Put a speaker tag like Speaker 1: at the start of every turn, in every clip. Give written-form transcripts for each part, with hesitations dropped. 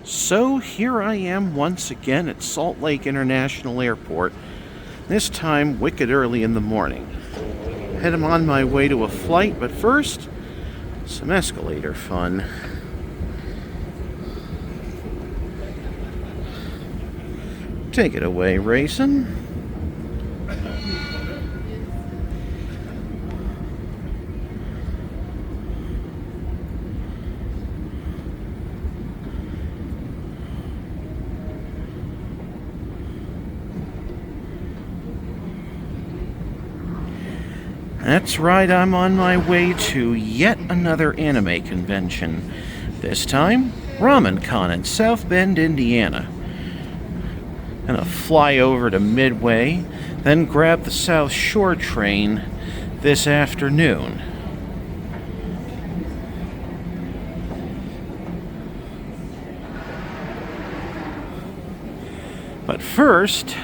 Speaker 1: So here I am once again at Salt Lake International Airport, this time wicked early in the morning. I'm on my way to a flight, but first, some escalator fun. Take it away, Reisen. That's right, I'm on my way to yet another anime convention. This time, RamenCon in South Bend, Indiana. Gonna fly over to Midway, then grab the South Shore train this afternoon. But first,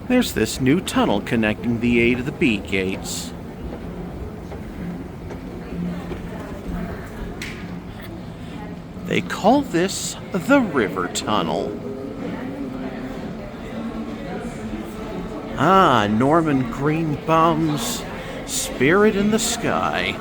Speaker 1: there's this new tunnel connecting the A to the B gates. They call this the River Tunnel. Ah, Norman Greenbaum's Spirit in the Sky.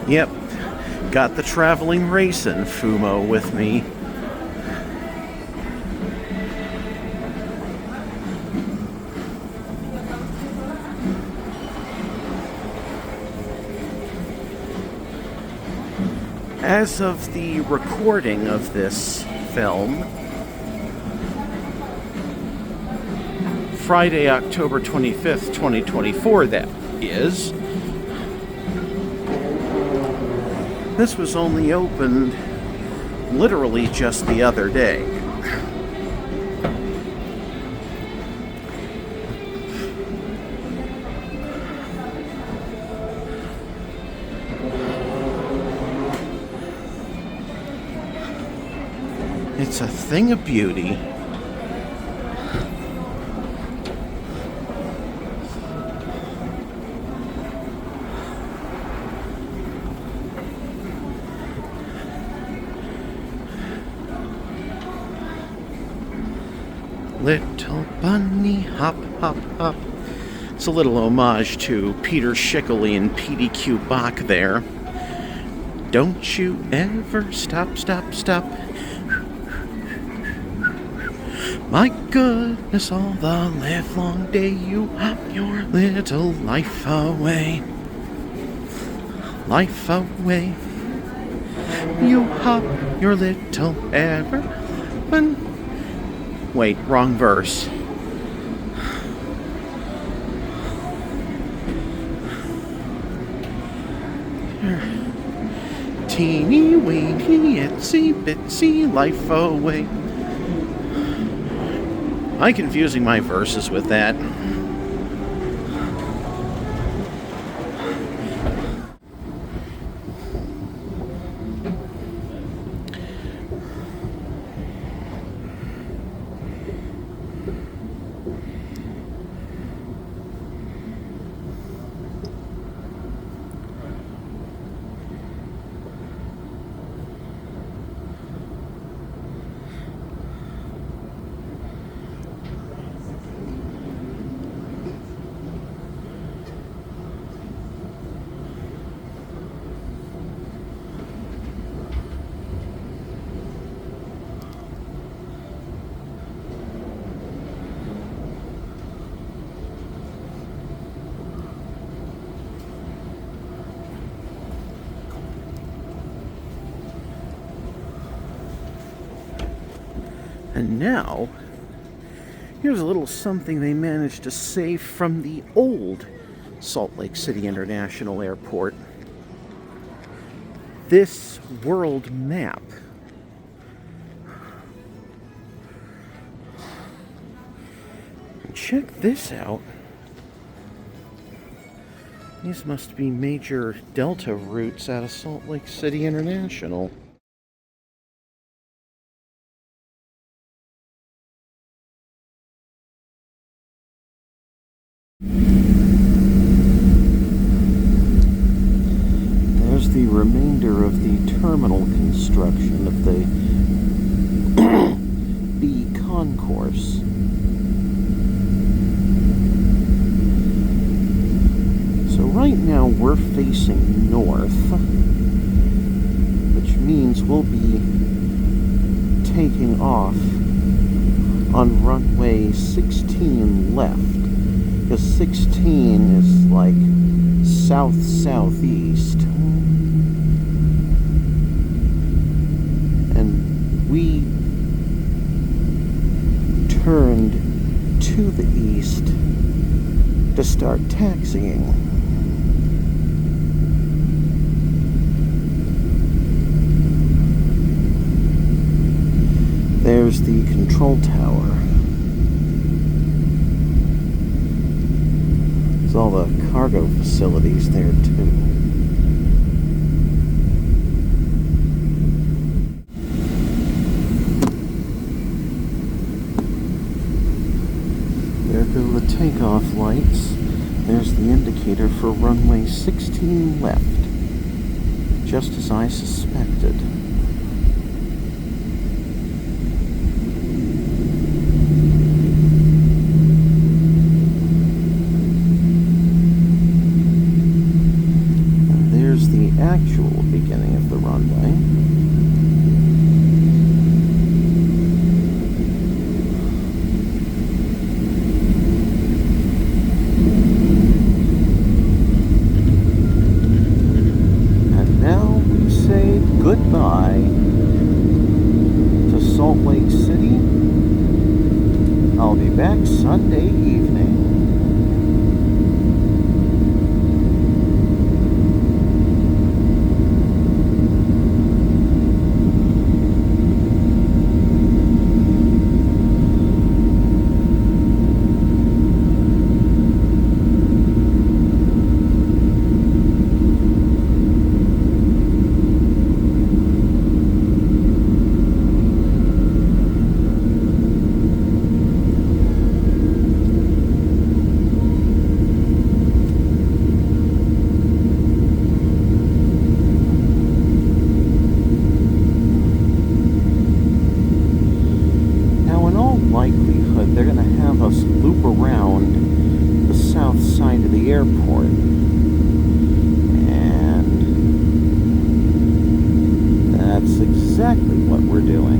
Speaker 1: Yep, got the traveling Reisen fumo with me. As of the recording of this film, Friday, October 25th, 2024, that is. This was only opened literally just the other day. It's a thing of beauty. Little bunny hop, hop, hop. It's a little homage to Peter Schickley and P.D.Q. Bach there. Don't you ever stop, stop, stop. My goodness, all the livelong day you hop your little life away. Life away. You hop your little ever. Wait, wrong verse. Teeny weeny itsy bitsy life away. Am I confusing my verses with that? And now, here's a little something they managed to save from the old Salt Lake City International Airport. This world map. Check this out. These must be major Delta routes out of Salt Lake City International. There's the remainder of the terminal construction of the B concourse. So right now we're facing north, which means we'll be taking off on runway 16 left, because 16 is like south-southeast. And we turned to the east to start taxiing. There's the control tower. There's all the cargo facilities there too. There go the takeoff lights. There's the indicator for runway 16 left, just as I suspected. Actual beginning of the runway. And now we say goodbye to Salt Lake City. I'll be back Sunday evening. Likelihood they're going to have us loop around the south side of the airport, and that's exactly what we're doing.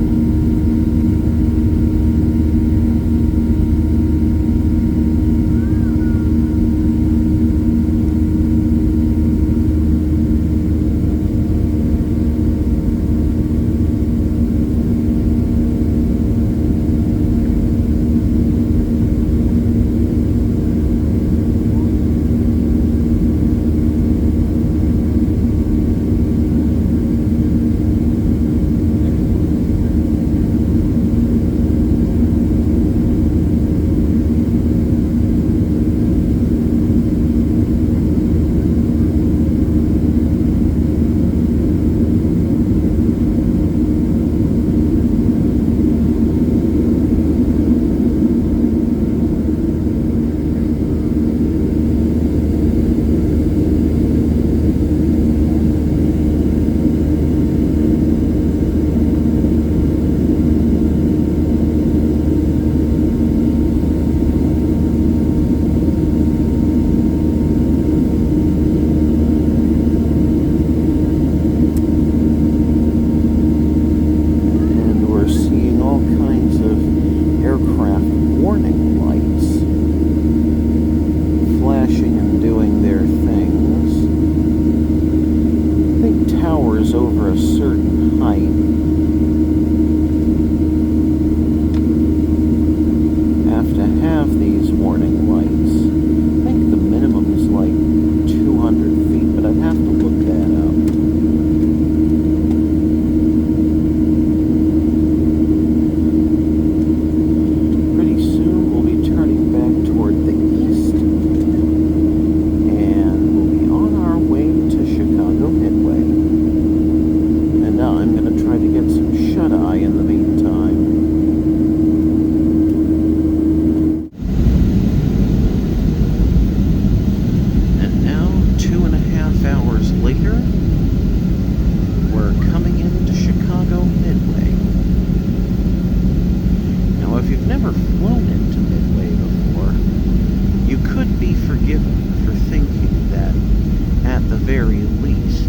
Speaker 1: very least,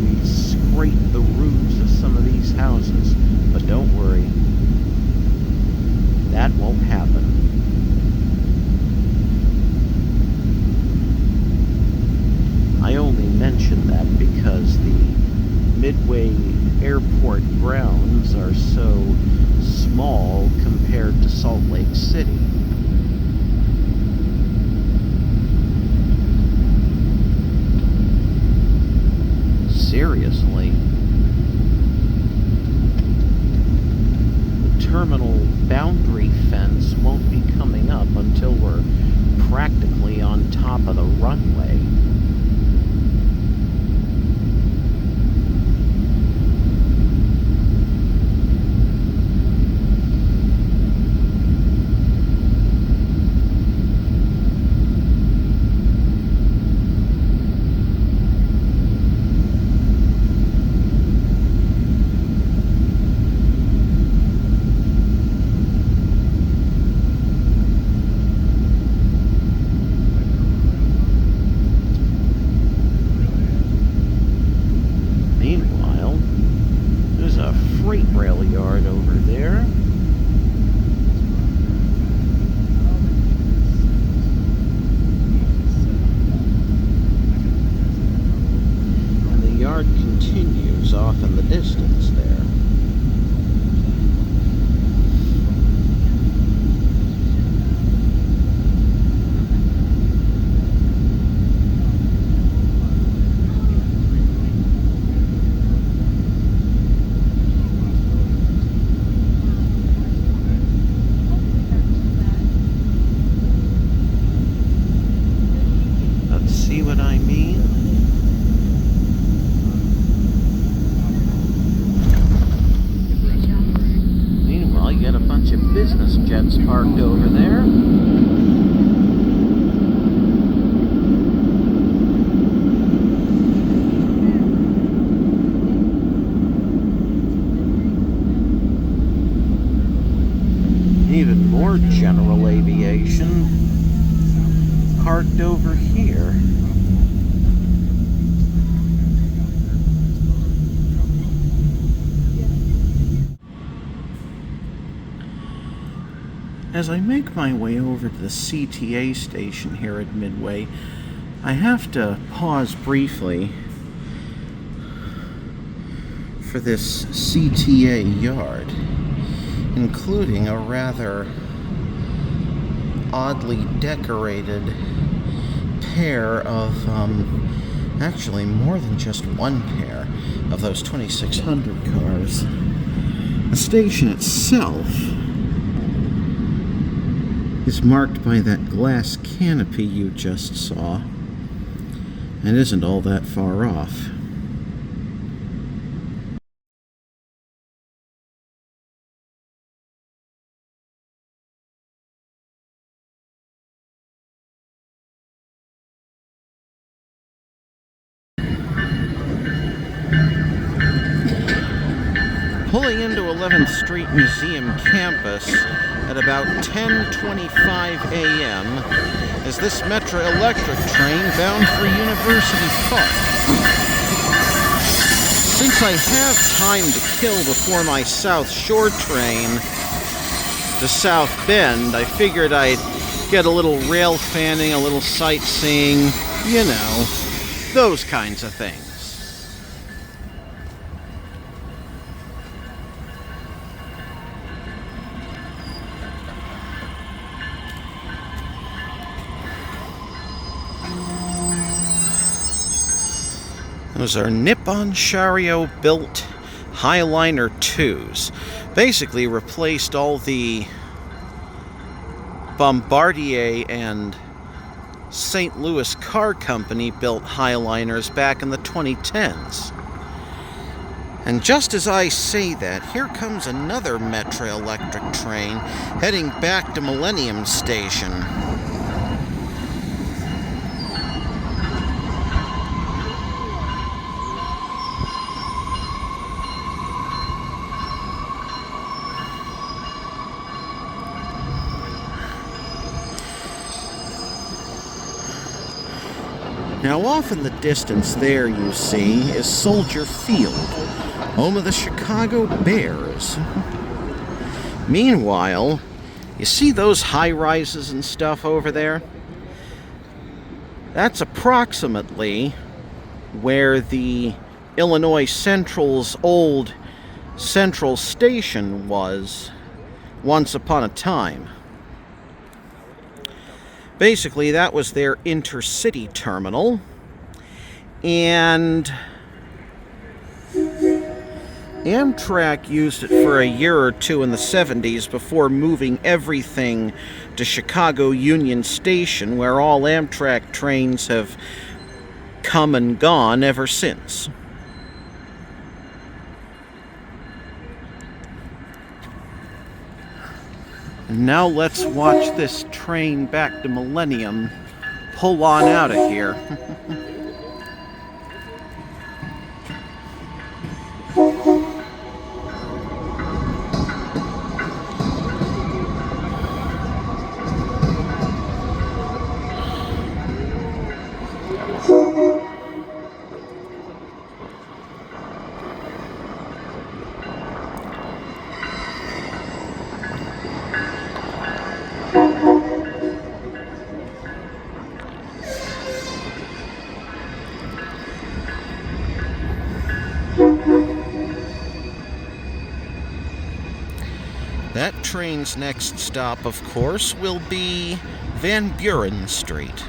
Speaker 1: we scrape the roofs of some of these houses. But don't worry, that won't happen. I only mention that because the Midway airport grounds are so small compared to Salt Lake City. Seriously. The terminal boundary fence won't be coming up until we're practically on top of the runway. Freight rail yard over there. And the yard continues off in the distance there. See what I mean? Meanwhile, you got a bunch of business jets parked over there. Even more general aviation parked over here. As I make my way over to the CTA station here at Midway, I have to pause briefly for this CTA yard, including a rather oddly decorated pair of, actually more than just one pair of those 2600 cars. The station itself is marked by that glass canopy you just saw, and isn't all that far off. Pulling into 11th Street Museum campus at about 10:25 a.m. is this Metro Electric train bound for University Park. Since I have time to kill before my South Shore train to South Bend, I figured I'd get a little rail fanning, a little sightseeing, you know, those kinds of things. Those are Nippon Sharyo built Highliner 2s. Basically replaced all the Bombardier and St. Louis Car Company built Highliners back in the 2010s. And just as I say that, here comes another Metro Electric train heading back to Millennium Station. Now, off in the distance there, you see, is Soldier Field, home of the Chicago Bears. Meanwhile, you see those high-rises and stuff over there? That's approximately where the Illinois Central's old Central Station was once upon a time. Basically, that was their intercity terminal, and Amtrak used it for a year or two in the 70s before moving everything to Chicago Union Station, where all Amtrak trains have come and gone ever since. And now let's watch this train back to Millennium pull on out of here. That train's next stop, of course, will be Van Buren Street.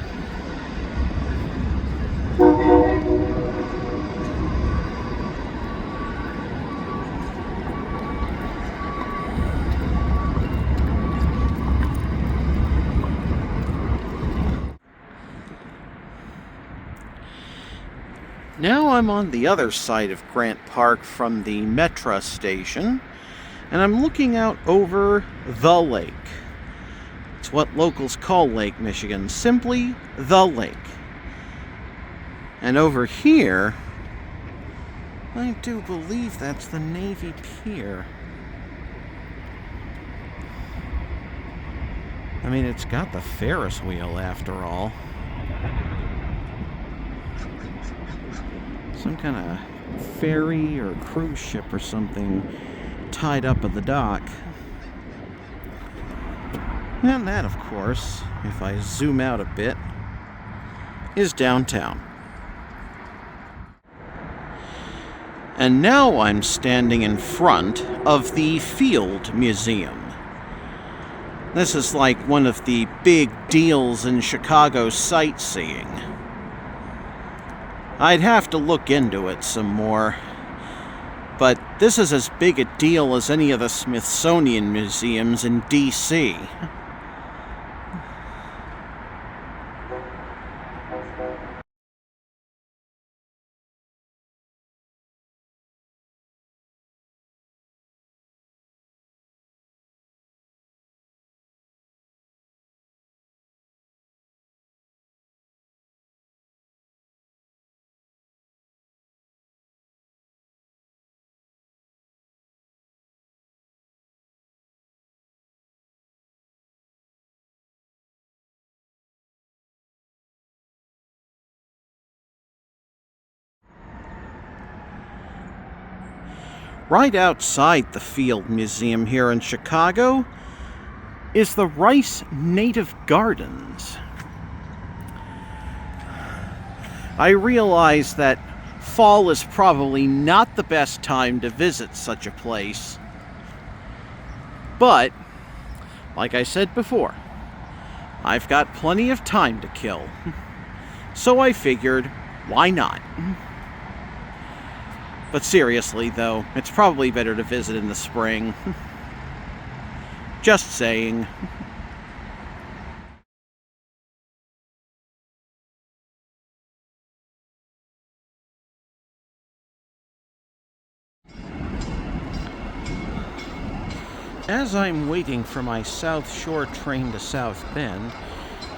Speaker 1: Now I'm on the other side of Grant Park from the Metra station, and I'm looking out over the lake. It's what locals call Lake Michigan, simply the lake. And over here, I do believe that's the Navy Pier. I mean, it's got the Ferris wheel after all. Some kind of ferry or cruise ship or something tied up at the dock. And that, of course, if I zoom out a bit, is downtown. And now I'm standing in front of the Field Museum. This is like one of the big deals in Chicago sightseeing. I'd have to look into it some more, but this is as big a deal as any of the Smithsonian museums in D.C. Right outside the Field Museum here in Chicago is the Rice Native Gardens. I realize that fall is probably not the best time to visit such a place, but, like I said before, I've got plenty of time to kill, so I figured, why not? But seriously, though, it's probably better to visit in the spring. Just saying. As I'm waiting for my South Shore train to South Bend,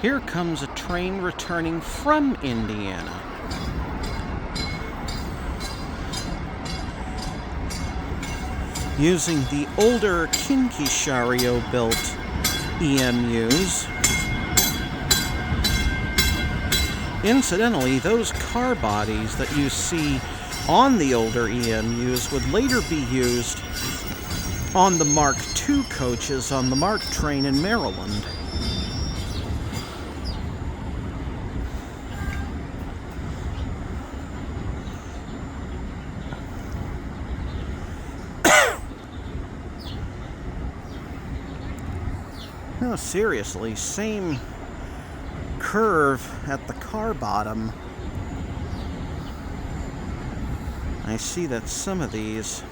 Speaker 1: here comes a train returning from Indiana. Using the older Kinky-Shario-built EMUs. Incidentally, those car bodies that you see on the older EMUs would later be used on the Mark II coaches on the MARC train in Maryland. No, seriously, same curve at the car bottom. I see that some of these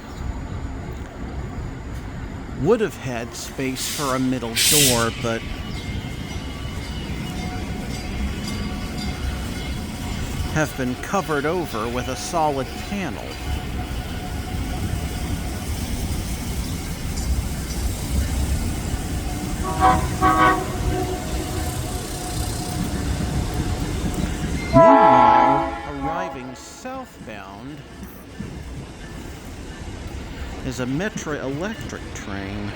Speaker 1: would have had space for a middle door, but have been covered over with a solid panel. Meanwhile, arriving southbound is a Metra electric train.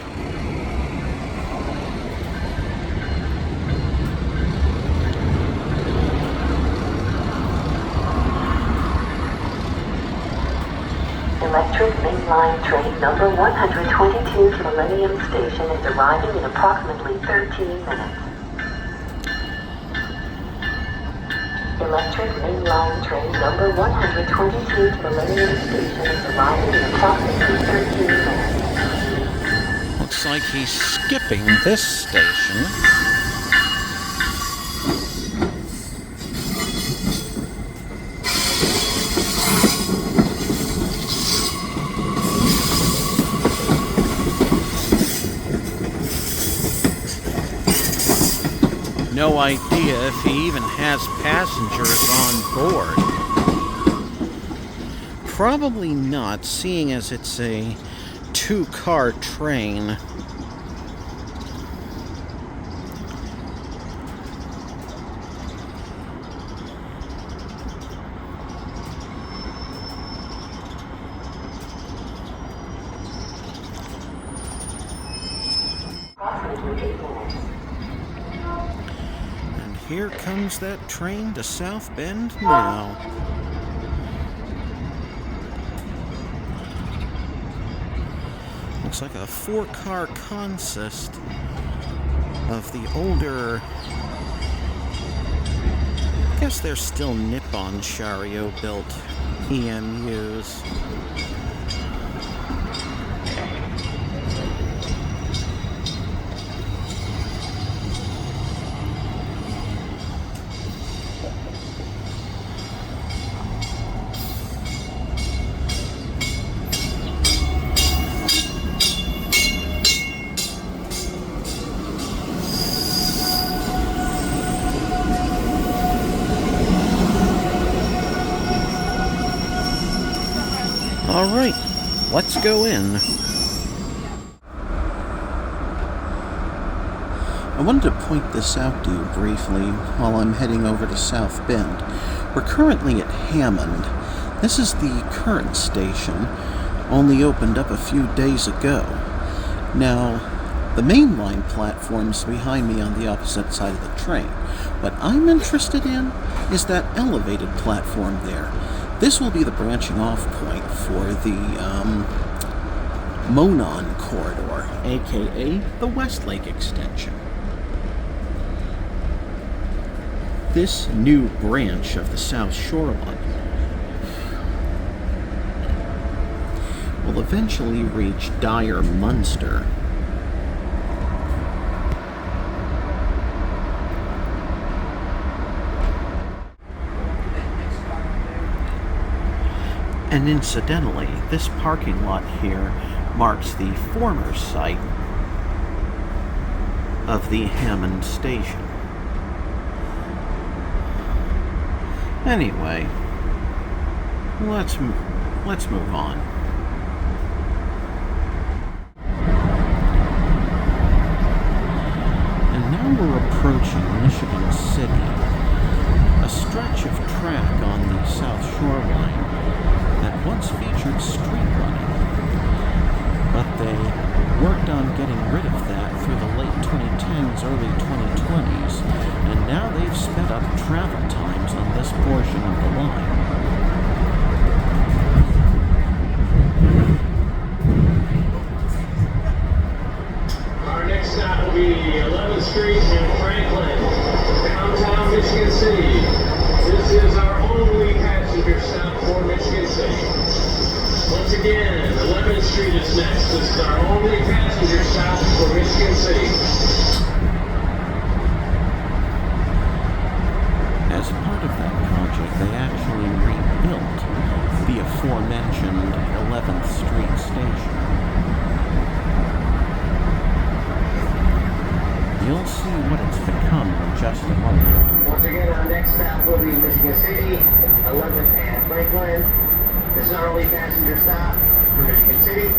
Speaker 2: Electric mainline train number 122 to Millennium Station is arriving in approximately 13 minutes. Electric mainline train number 122 to Millennium Station is arriving in approximately 13 minutes.
Speaker 1: Looks like he's skipping this station. No idea if he even has passengers on board. Probably not, seeing as it's a two-car train. Here comes that train to South Bend now. Looks like a four-car consist of the older, I guess they're still Nippon Chariot-built EMUs. Alright, let's go in. I wanted to point this out to you briefly while I'm heading over to South Bend. We're currently at Hammond. This is the current station, only opened up a few days ago. Now, the mainline platform's behind me on the opposite side of the train. What I'm interested in is that elevated platform there. This will be the branching off point for the Monon corridor, aka the Westlake extension. This new branch of the South Shore Line will eventually reach Dyer, Munster. And incidentally, this parking lot here marks the former site of the Hammond station. Anyway, let's move on. And now we're approaching Michigan City, a stretch of track on the South Shore Line that once featured street running, But they worked on getting rid of that through the late 2010s, early 2020s, and now they've sped up travel times on this portion of the line.
Speaker 3: Our next stop will be 11th Street in Franklin, downtown Michigan City. This is our only passenger stop for Michigan City. Once again, 11th Street is next. This is our only passenger stop for Michigan City.
Speaker 1: As part of that project, they actually rebuilt the aforementioned 11th Street station. You'll see what it's become in just a moment.
Speaker 3: Once again, our next stop will be Michigan City, 11th and Franklin. This is our only passenger stop for Michigan City.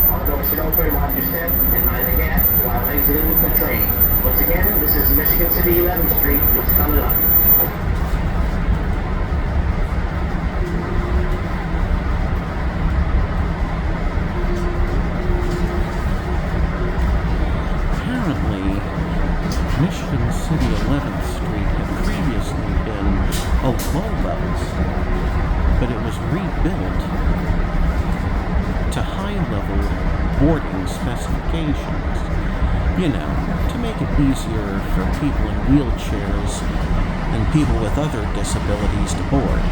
Speaker 3: All doors should open, watch your step, and mind the gap while exiting the train. Once again, this is Michigan City, 11th Street, which is coming up.
Speaker 1: Apparently, Michigan City 11th Street had previously been a low-level stop, but it was rebuilt to high-level boarding specifications, you know, to make it easier for people in wheelchairs and people with other disabilities to board.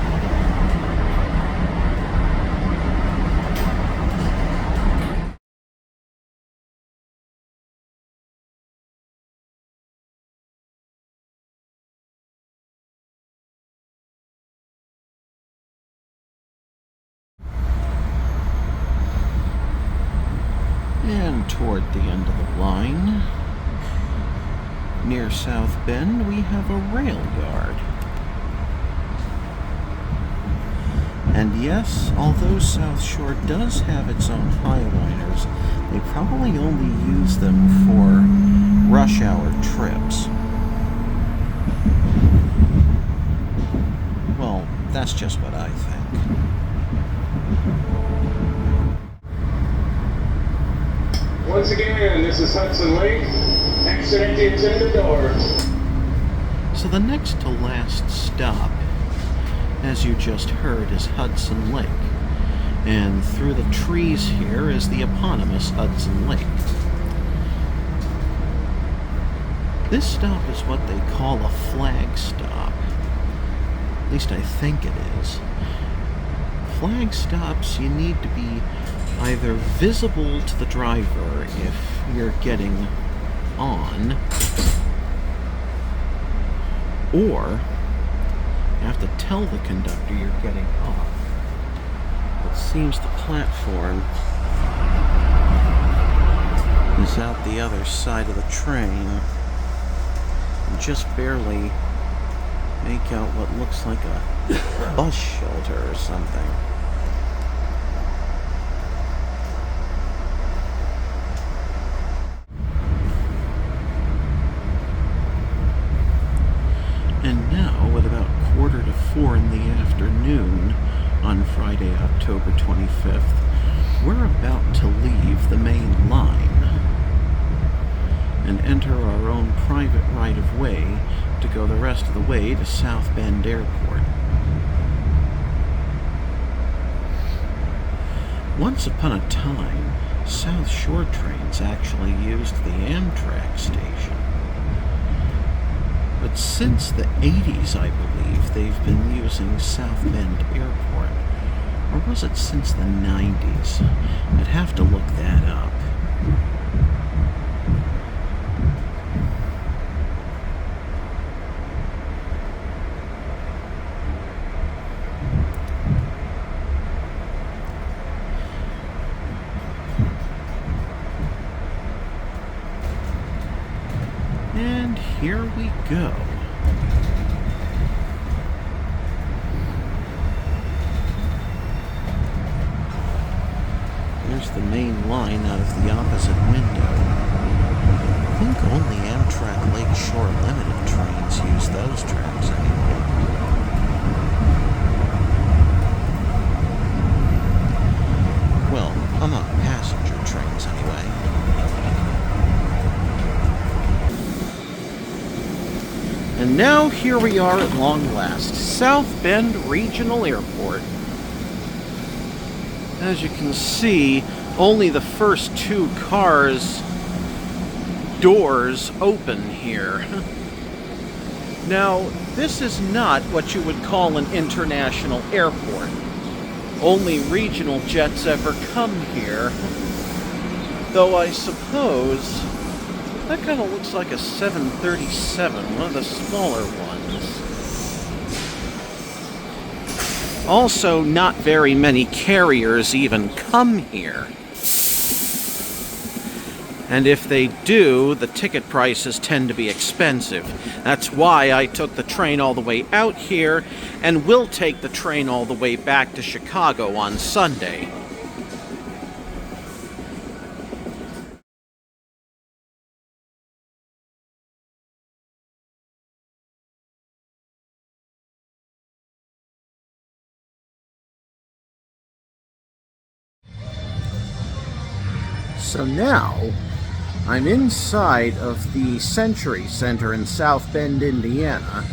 Speaker 1: And toward the end of the line, near South Bend, we have a rail yard. And yes, although South Shore does have its own highliners, they probably only use them for rush hour trips. Well, that's just what I think.
Speaker 3: Once again, this is Hudson Lake. Exit at the intended doors.
Speaker 1: So the next to last stop, as you just heard, is Hudson Lake. And through the trees here is the eponymous Hudson Lake. This stop is what they call a flag stop. At least I think it is. Flag stops, you need to be either visible to the driver if you're getting on, or you have to tell the conductor you're getting off. It seems the platform is out the other side of the train. You just barely make out what looks like a bus shelter or something. And now, at about 3:45 in the afternoon on Friday, October 25th, we're about to leave the main line and enter our own private right-of-way to go the rest of the way to South Bend Airport. Once upon a time, South Shore trains actually used the Amtrak station. But since the 80s, I believe, they've been using South Bend Airport. Or was it since the 90s? I'd have to look that up. And here we go. There's the main line out of the opposite window. I think only Amtrak Lakeshore Limited trains use those tracks anymore. Well, I'm a passenger train here we are at long last, South Bend Regional Airport. As you can see, only the first 2 cars' doors open here. Now, this is not what you would call an international airport. Only regional jets ever come here. Though I suppose that kind of looks like a 737, one of the smaller ones. Also, not very many carriers even come here. And if they do, the ticket prices tend to be expensive. That's why I took the train all the way out here, and will take the train all the way back to Chicago on Sunday. So now, I'm inside of the Century Center in South Bend, Indiana,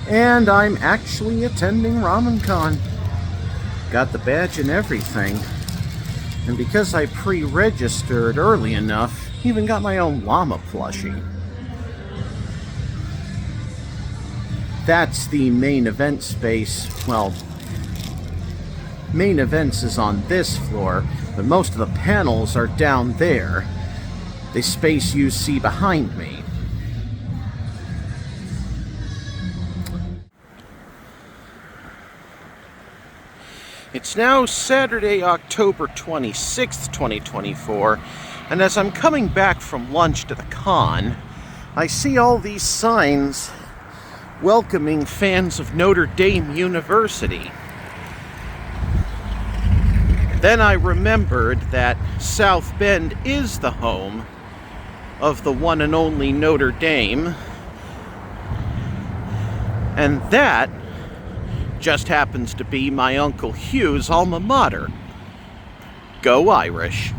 Speaker 1: and I'm actually attending RamenCon. Got the badge and everything, and because I pre-registered early llama, even got my own llama plushie. That's the main event space. Well, main events is on this floor, but most of the panels are down there. The space you see behind me. It's now Saturday, October 26th, 2024, and as I'm coming back from lunch to the con, I see all these signs welcoming fans of Notre Dame University. Then I remembered that South Bend is the home of the one and only Notre Dame, and that just happens to be my Uncle Hugh's alma mater. Go Irish.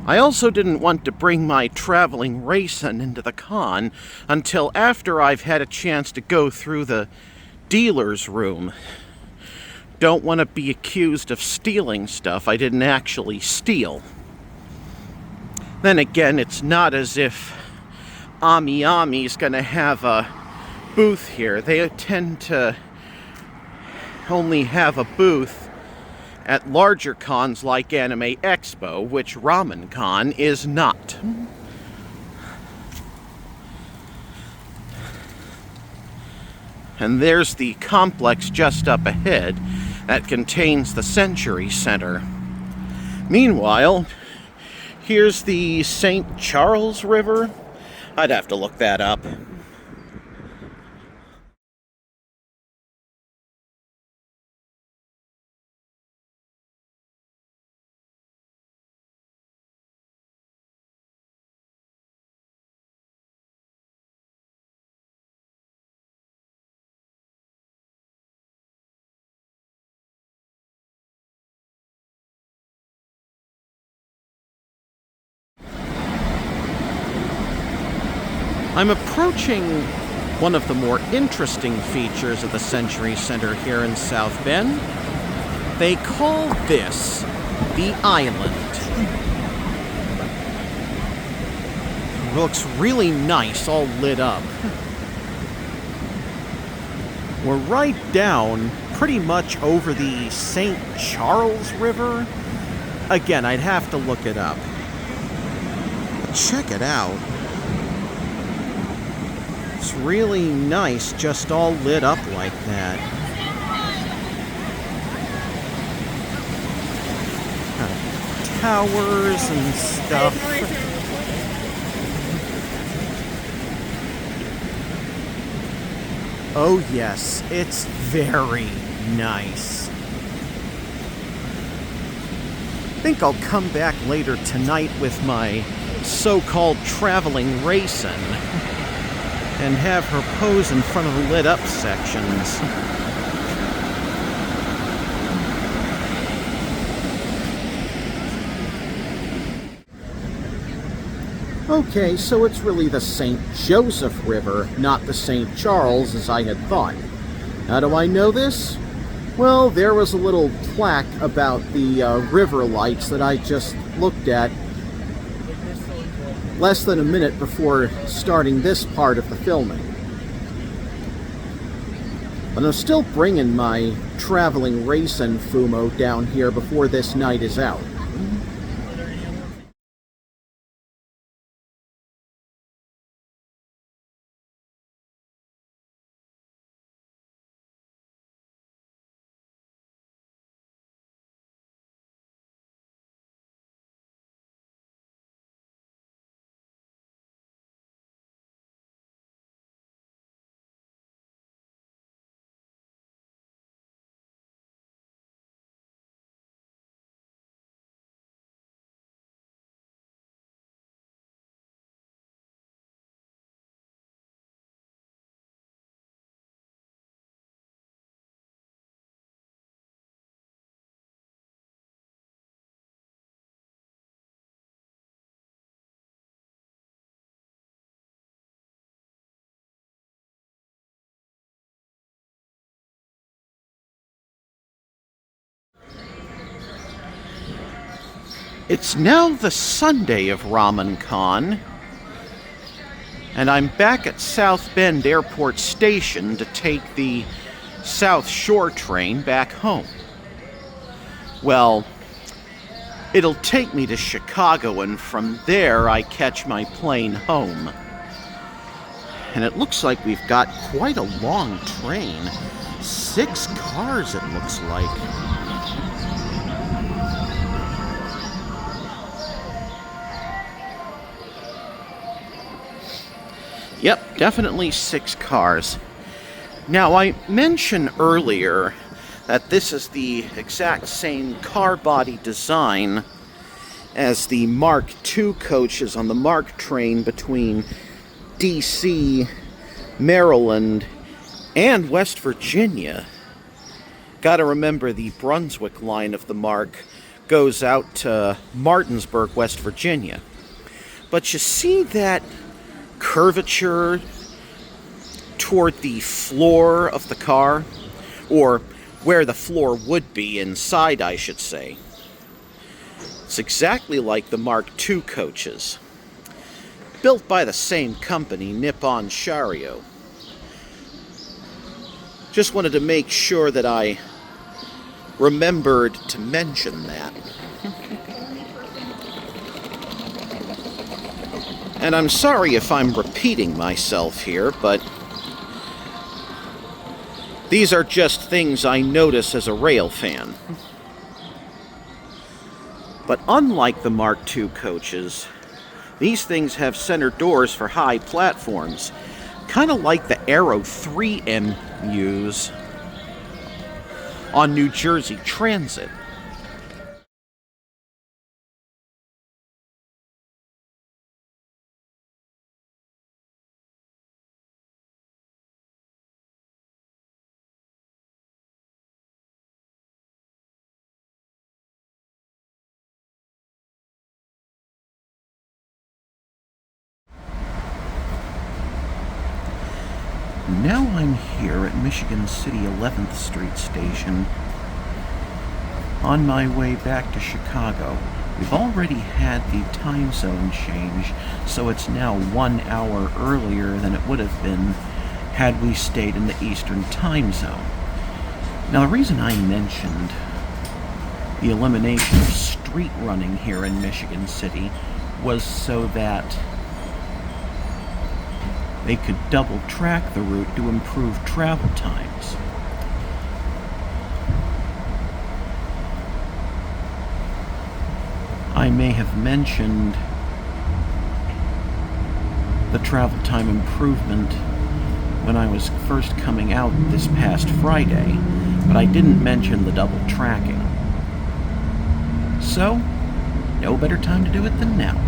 Speaker 1: I also didn't want to bring my traveling Reisen into the con until after I've had a chance to go through the dealer's room. Don't want to be accused of stealing stuff I didn't actually steal. Then again, it's not as if Ami's gonna have a booth here. They tend to only have a booth at larger cons like Anime Expo, which RamenCon is not. And there's the complex just up ahead that contains the Century Center. Meanwhile, here's the St. Charles River. I'd have to look that up. I'm approaching one of the more interesting features of the Century Center here in South Bend. They call this the Island. It looks really nice, all lit up. We're right down, pretty much over the St. Charles River. Again, I'd have to look it up. Check it out. It's really nice, just all lit up like that. Towers and stuff. Oh yes, it's very nice. I think I'll come back later tonight with my so-called traveling Reisen and have her pose in front of the lit up sections. Okay, so it's really the St. Joseph River, not the St. Charles as I had thought. How do I know this? Well, there was a little plaque about the river lights that I just looked at less than a minute before starting this part of the filming. But I'm still bringing my traveling Reisen fumo down here before this night is out. It's now the Sunday of RamenCon, and I'm back at South Bend Airport Station to take the South Shore train back home. Well, it'll take me to Chicago, and from there I catch my plane home. And it looks like we've got quite a long train. 6 cars, it looks like. Yep, definitely 6 cars. Now, I mentioned earlier that this is the exact same car body design as the Mark II coaches on the Mark train between D.C., Maryland, and West Virginia. Gotta remember the Brunswick line of the Mark goes out to Martinsburg, West Virginia. But you see that curvature toward the floor of the car, or where the floor would be inside, I should say. It's exactly like the Mark II coaches, built by the same company, Nippon Sharyo. Just wanted to make sure that I remembered to mention that. And I'm sorry if I'm repeating myself here, but these are just things I notice as a rail fan. But unlike the Mark II coaches, these things have center doors for high platforms, kind of like the Aero 3 MUs on New Jersey Transit. Now I'm here at Michigan City 11th Street Station on my way back to Chicago. We've already had the time zone change, so it's now 1 hour earlier than it would have been had we stayed in the Eastern time zone. Now, the reason I mentioned the elimination of street running here in Michigan City was so that they could double track the route to improve travel times. I may have mentioned the travel time improvement when I was first coming out this past Friday, but I didn't mention the double tracking. So, no better time to do it than now.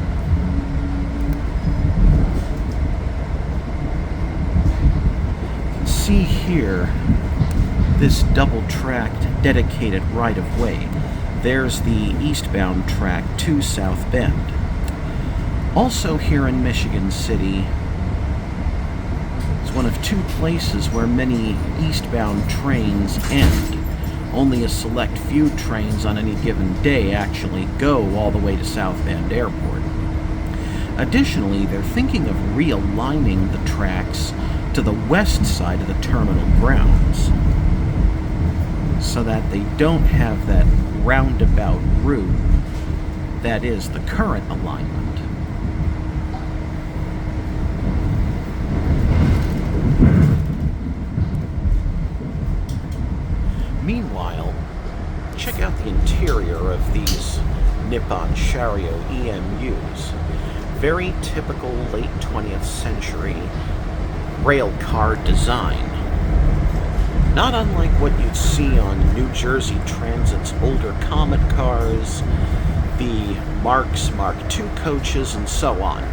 Speaker 1: See here, this double-tracked, dedicated right-of-way. There's the eastbound track to South Bend. Also here in Michigan City, it's one of two places where many eastbound trains end. Only a select few trains on any given day actually go all the way to South Bend Airport. Additionally, they're thinking of realigning the tracks to the west side of the terminal grounds so that they don't have that roundabout route that is the current alignment. Meanwhile, check out the interior of these Nippon Sharyo EMUs. Very typical late 20th century rail car design. Not unlike what you'd see on New Jersey Transit's older Comet cars, the Marx Mark II coaches, and so on.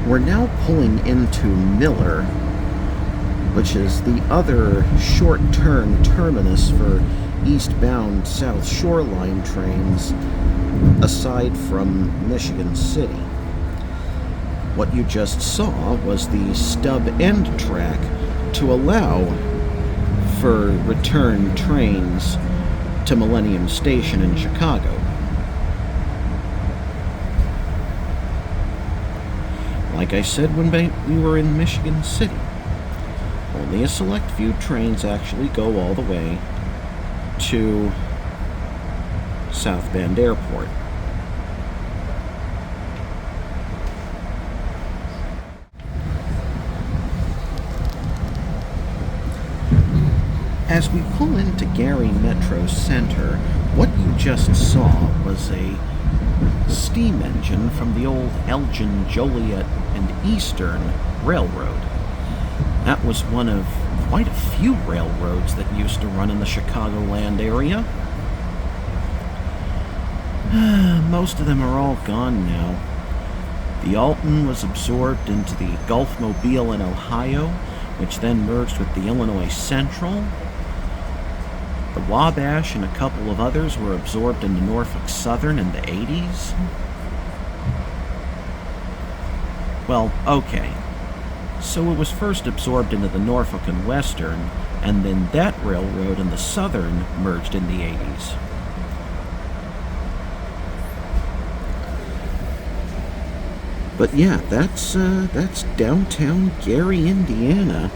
Speaker 1: We're now pulling into Miller, which is the other short-turn terminus for eastbound South Shore Line trains aside from Michigan City. What you just saw was the stub end track to allow for return trains to Millennium Station in Chicago. Like I said when we were in Michigan City, only a select few trains actually go all the way to South Bend Airport. As we pull into Gary Metro Center, what you just saw was a steam engine from the old Elgin, Joliet, and Eastern Railroad. That was one of quite a few railroads that used to run in the Chicagoland area. Most of them are all gone now. The Alton was absorbed into the Gulf Mobile in Ohio, which then merged with the Illinois Central. The Wabash and a couple of others were absorbed into Norfolk Southern in the 80s. Well, okay. So it was first absorbed into the Norfolk and Western, and then that railroad and the Southern merged in the 80s. But yeah, that's downtown Gary, Indiana.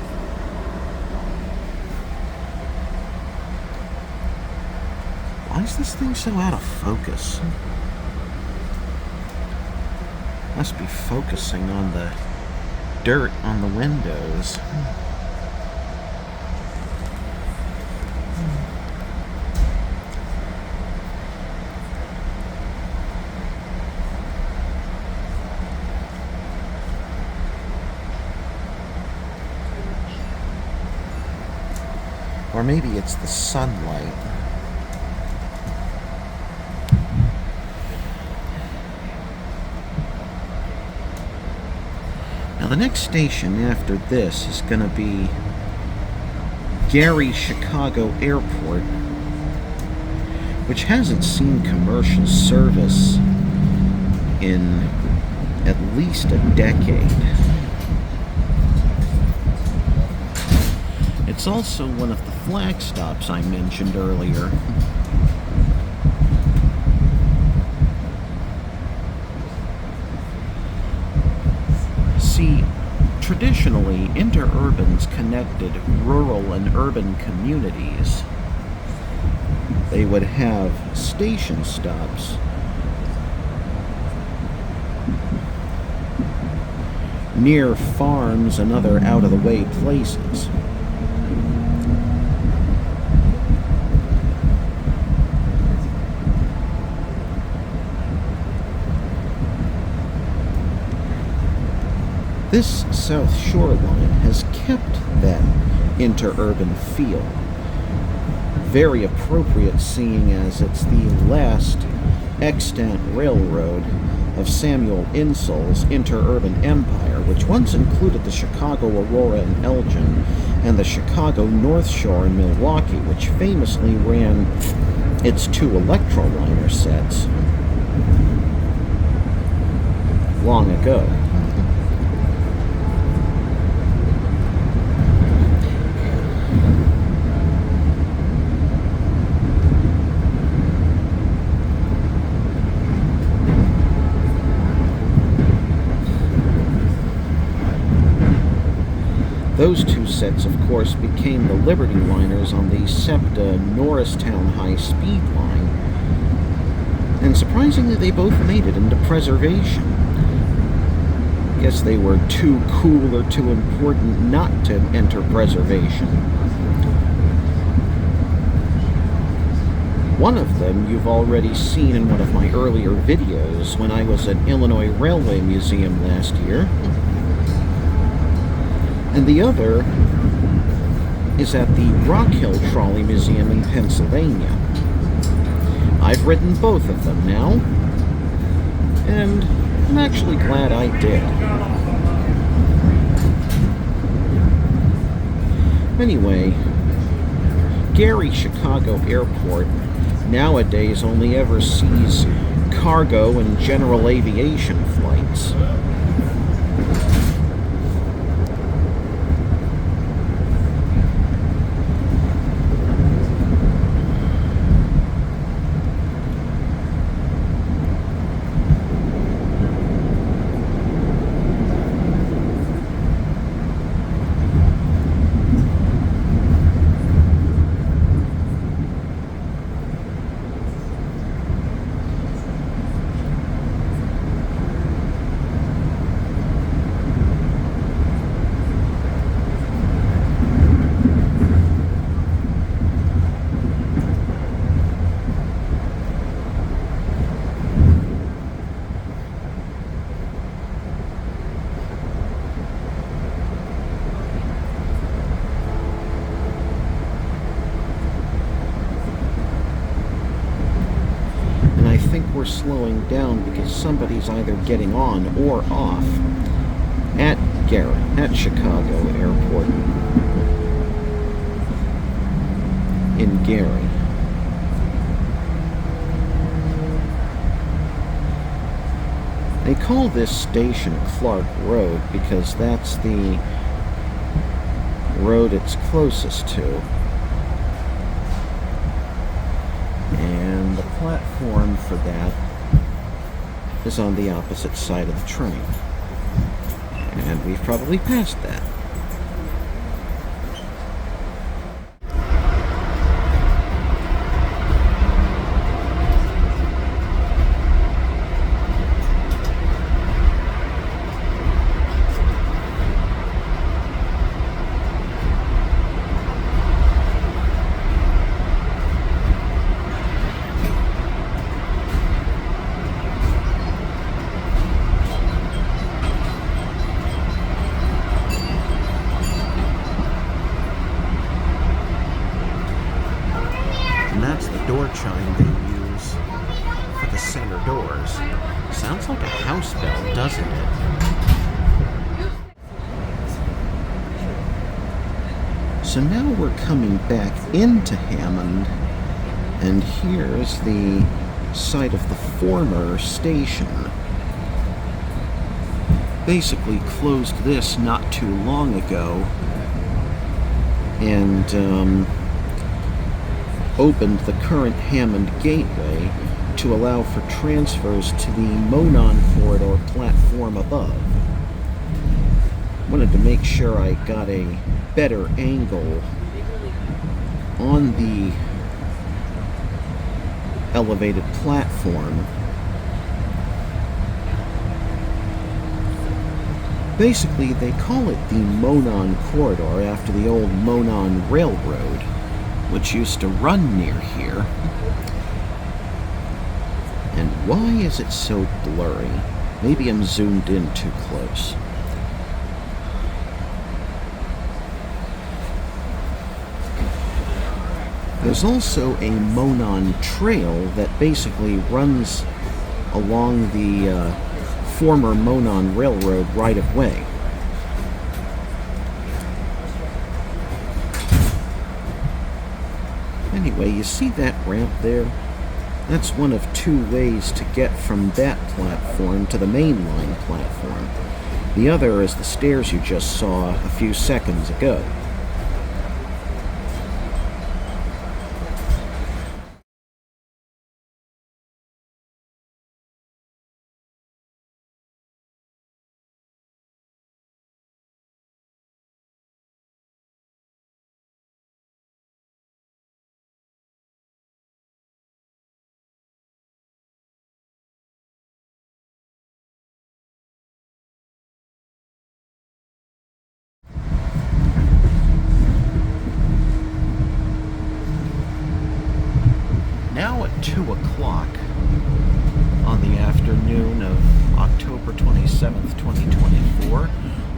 Speaker 1: Why is this thing so out of focus? Must be focusing on the dirt on the windows. Or maybe it's the sunlight. Now the next station after this is going to be Gary Chicago Airport, which hasn't seen commercial service in at least a decade. It's also one of the flag stops I mentioned earlier. See, traditionally, interurbans connected rural and urban communities. They would have station stops near farms and other out-of-the-way places. This South Shore Line has kept that interurban feel. Very appropriate, seeing as it's the last extant railroad of Samuel Insull's interurban empire, which once included the Chicago Aurora and Elgin and the Chicago North Shore in Milwaukee, which famously ran its 2 electroliner sets long ago. Those 2 sets, of course, became the Liberty liners on the SEPTA Norristown high-speed line, and surprisingly they both made it into preservation. I guess they were too cool or too important not to enter preservation. One of them you've already seen in one of my earlier videos when I was at Illinois Railway Museum last year. And the other is at the Rock Hill Trolley Museum in Pennsylvania. I've ridden both of them now, and I'm actually glad I did. Anyway, Gary Chicago Airport nowadays only ever sees cargo and general aviation flights. We're slowing down because somebody's either getting on or off at Chicago Airport in Gary. They call this station Clark Road because that's the road it's closest to. And the platform for that is on the opposite side of the train. And we've probably passed that. Door chime they use for the center doors. Sounds like a house bell, doesn't it? So now we're coming back into Hammond, and here's the site of the former station. Basically closed this not too long ago, and opened the current Hammond Gateway to allow for transfers to the Monon Corridor platform above. Wanted to make sure I got a better angle on the elevated platform. Basically, they call it the Monon Corridor after the old Monon Railroad, which used to run near here. And why is it so blurry? Maybe I'm zoomed in too close. There's also a Monon Trail that basically runs along the former Monon Railroad right-of-way. Anyway, you see that ramp there? That's one of two ways to get from that platform to the main line platform. The other is the stairs you just saw a few seconds ago. Now at 2 o'clock on the afternoon of October 27th, 2024,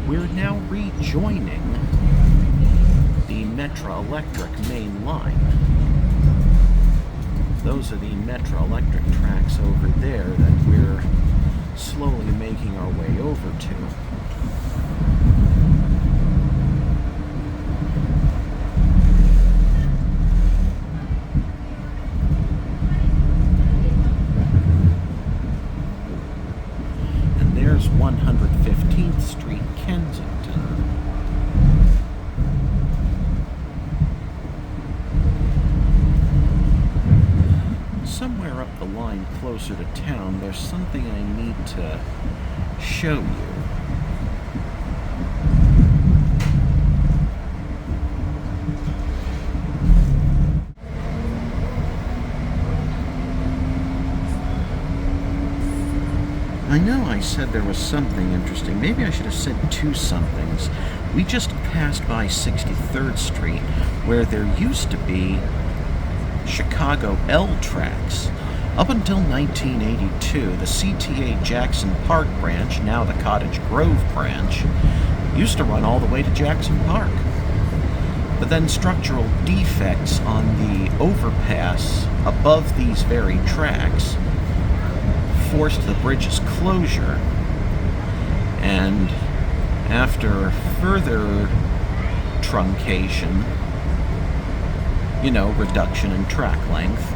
Speaker 1: we're now rejoining the Metro Electric main line. Those are the Metro Electric tracks over there that we're slowly making our way over to. There's 115th Street, Kensington. Somewhere up the line closer to town, there's something I need to show you. I know I said there was something interesting. Maybe I should have said two somethings. We just passed by 63rd Street, where there used to be Chicago L tracks. Up until 1982, the CTA Jackson Park branch, now the Cottage Grove branch, used to run all the way to Jackson Park. But then structural defects on the overpass above these very tracks forced the bridge's closure, and after further truncation, reduction in track length,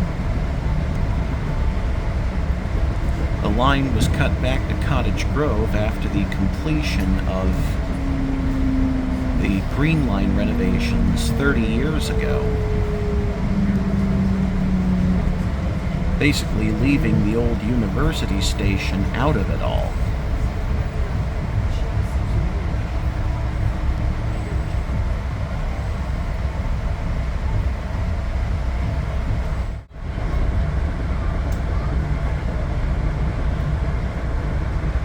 Speaker 1: the line was cut back to Cottage Grove after the completion of the Green Line renovations 30 years ago. Basically leaving the old University Station out of it all.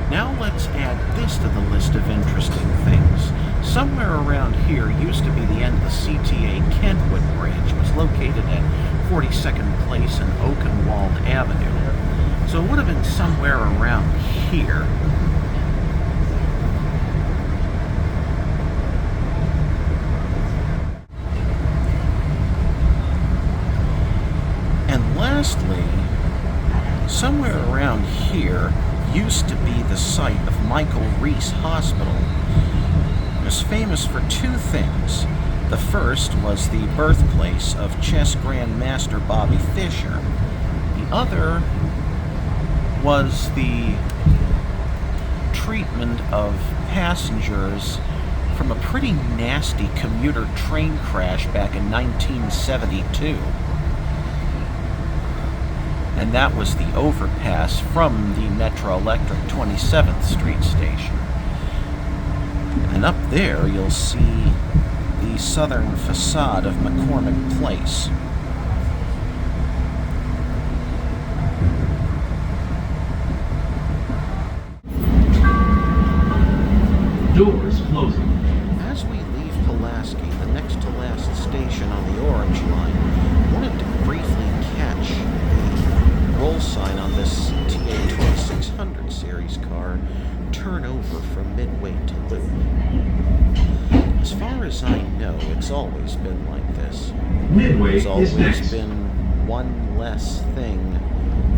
Speaker 1: Now let's add this to the list of interesting things. Somewhere around here used to be the end of the CTA Kentwood branch. It was located at 42nd Place and Oakenwald Avenue. So it would have been somewhere around here. And lastly, somewhere around here used to be the site of Michael Reese Hospital. It was famous for two things. The first was the birthplace of chess grandmaster Bobby Fischer. The other was the treatment of passengers from a pretty nasty commuter train crash back in 1972. And that was the overpass from the Metro Electric 27th Street station. And up there you'll see the southern facade of McCormick Place.
Speaker 3: Doors closing.
Speaker 1: As we leave Pulaski, the next to last station on the Orange Line, I wanted to briefly catch the roll sign on this CTA 2600 series car turn over from Midway to Loop. As far as I know, it's always been like this.
Speaker 3: Midway
Speaker 1: There's always
Speaker 3: is next.
Speaker 1: been one less thing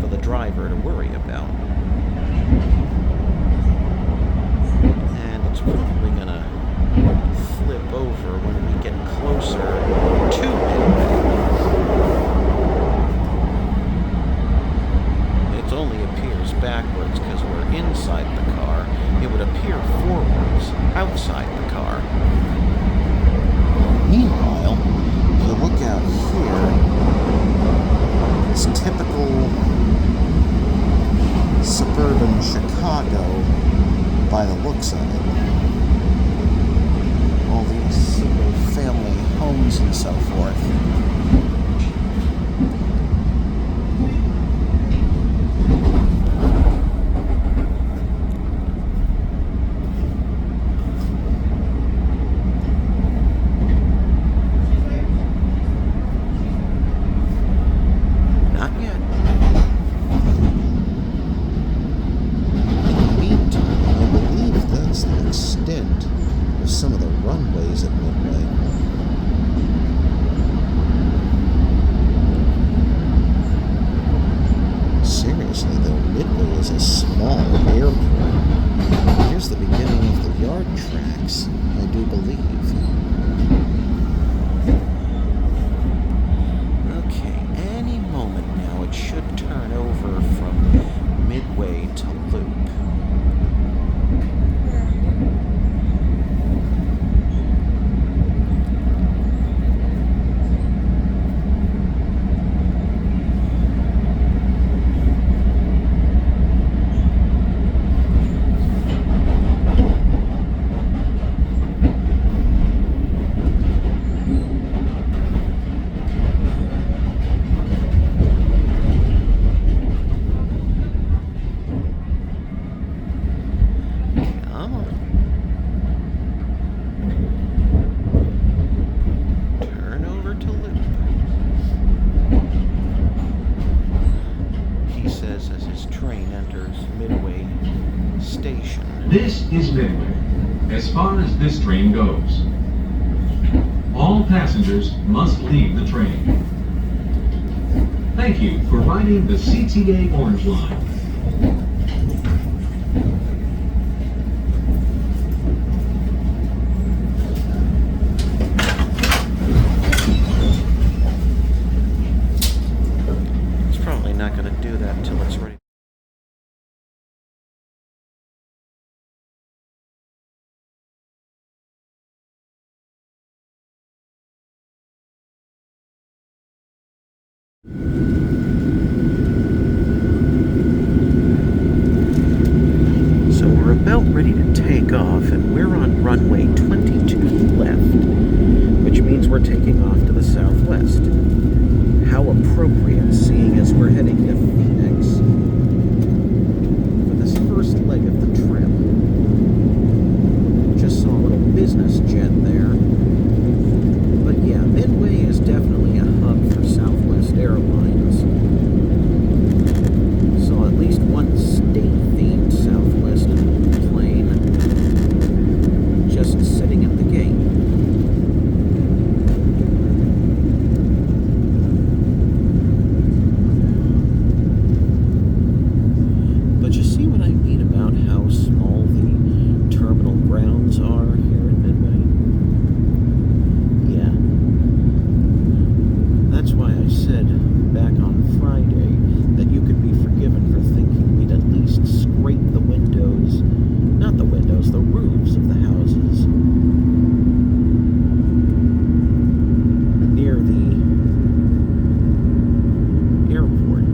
Speaker 1: for the driver to worry about. And it's probably gonna flip over when we get closer to Midway. It only appears backwards because we're inside the car. It would appear forwards, outside the car. Meanwhile, if you look out here, it's typical suburban Chicago by the looks of it. All these single-family homes and so forth. Some of the runways at Midway. Seriously though, Midway is a small airport. Here's the beginning of the yard tracks, I do believe. Okay, any moment now it should turn over from Midway to Loop.
Speaker 3: This is Midway, as far as this train goes. All passengers must leave the train. Thank you for riding the CTA Orange Line.
Speaker 1: It's probably not going to do that until it's ready. So we're about ready to take off, and we're on runway 22 left, which means we're taking off to the southwest. How appropriate, seeing as we're heading to Phoenix for this first leg of the trip. Just saw a little business jet there. But yeah, Midway is definitely a hub for Southwest Airlines. Saw at least one state-themed Southwest plane just sitting at the gate. But you see what I mean about how small the terminal grounds are here in Midway? Yeah. That's why I said back on Friday that you could be forgiven for thinking we'd at least scrape the windows, not the windows, the roofs of the houses near the airport.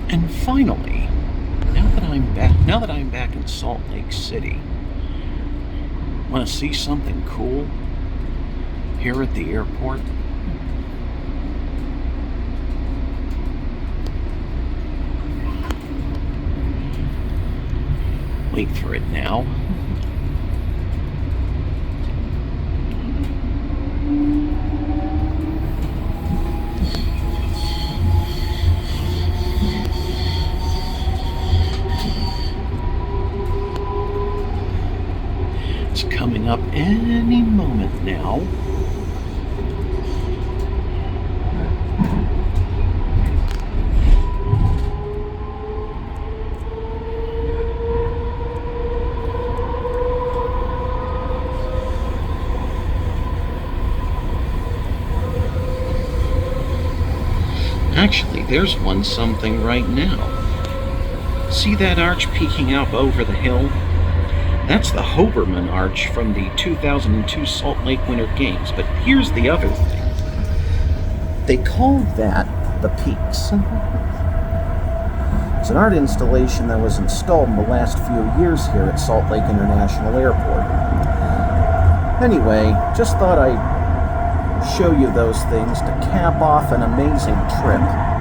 Speaker 1: And finally, now that I'm back in Salt Lake City, want to see something cool here at the airport? Wait for it now. up any moment now. Actually, there's one something right now. See that arch peeking out over the hill? That's the Hoberman Arch from the 2002 Salt Lake Winter Games. But here's the other thing. They call that the Peaks. It's an art installation that was installed in the last few years here at Salt Lake International Airport. Anyway, just thought I'd show you those things to cap off an amazing trip.